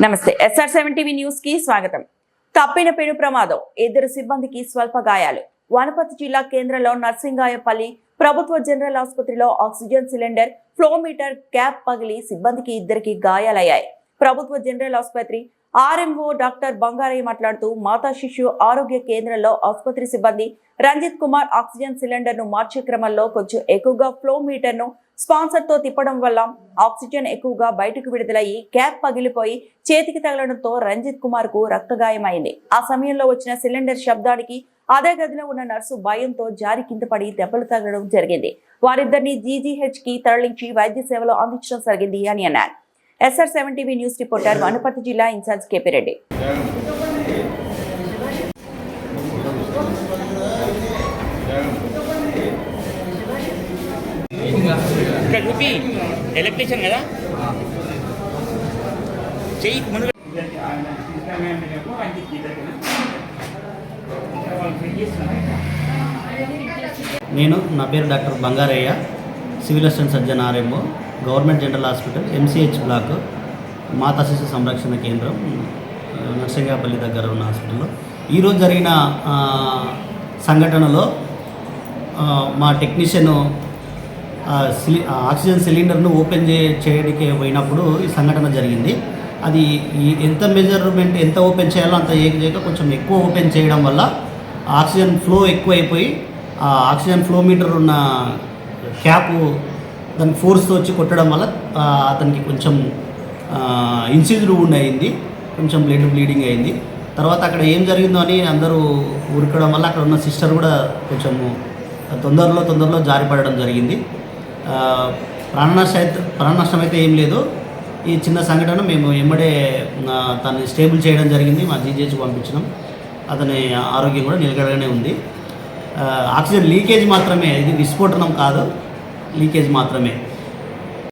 నమస్తే SR7 TV news కి స్వాగతం. తప్పిన పెను ప్రమాదం, ఇద్దరు సిబ్బందికి స్వల్ప గాయాలు. వనపర్తి జిల్లా కేంద్రంలో నర్సింగాయపల్లి ప్రభుత్వ జనరల్ ఆసుపత్రిలో ఆక్సిజన్ సిలిండర్ ఫ్లోమీటర్ క్యాప్ పగిలి సిబ్బందికి ఇద్దరికి గాయాలయ్యాయి. ప్రభుత్వ జనరల్ ఆసుపత్రి RMO డాక్టర్ బంగారయ్య మాట్లాడుతూ మాతా శిశు ఆరోగ్య కేంద్రంలో ఆసుపత్రి సిబ్బంది రంజిత్ కుమార్ ఆక్సిజన్ సిలిండర్ ను మార్చే క్రమంలో కొంచెం ఎక్కువగా ఫ్లో మీటర్ ను స్పాన్సర్ తో తిప్పడం వల్ల ఆక్సిజన్ ఎక్కువగా బయటకు విడుదలయ్యి క్యాప్ పగిలిపోయి చేతికి తగలడంతో రంజిత్ కుమార్ కు రక్తగాయమైంది. ఆ సమయంలో వచ్చిన సిలిండర్ శబ్దానికి అదే గదిలో ఉన్న నర్సు భయంతో జారి కింద పడి దెబ్బలు తగలడం జరిగింది. వారిద్దరిని GGH కి తరలించి వైద్య సేవలు అందించడం జరిగింది అని అన్నారు. SR7 TV news reporter Wanaparthy జిల్లా ఇన్ఛార్జ్ KP రెడ్డి. ఎలక్ట్రీషియన్ కదా చెయ్యి ముందు నా పేరు doctor Bangarayya, civil assistant surgeon RMO, government general hospital MCH block మాతా శిశు సంరక్షణ కేంద్రం నర్సింగాపల్లి దగ్గర ఉన్న హాస్పిటల్లో ఈరోజు జరిగిన సంఘటనలో మా టెక్నీషియన్ ఆక్సిజన్ సిలిండర్ను ఓపెన్ చేయడానికి పోయినప్పుడు ఈ సంఘటన జరిగింది. అది ఎంత మెజర్మెంట్ ఎంత ఓపెన్ చేయాలో అంత చేయక కొంచెం ఎక్కువ ఓపెన్ చేయడం వల్ల ఆక్సిజన్ ఫ్లో ఎక్కువైపోయి ఆ ఆక్సిజన్ ఫ్లో మీటర్ ఉన్న క్యాప్ దానికి ఫోర్స్తో వచ్చి కొట్టడం వల్ల అతనికి కొంచెం ఇన్సిజ్డ్ వూండ్ అయింది, కొంచెం బ్లీడింగ్ అయింది. తర్వాత అక్కడ ఏం జరిగిందో అని అందరూ ఉరకడం వల్ల అక్కడ ఉన్న సిస్టర్ కూడా కొంచెము తొందరలో జారిపడడం జరిగింది. ప్రాణనష్టం అయితే ఏం లేదు. ఈ చిన్న సంఘటన మేము ఎమ్మడే తను స్టేబుల్ చేయడం జరిగింది. మా GGH పంపించినాం. అతని ఆరోగ్యం కూడా నిలకడగానే ఉంది. ఆక్సిజన్ లీకేజ్ మాత్రమే, ఇది విస్ఫోటనం కాదు, లీకేజ్ మాత్రమే.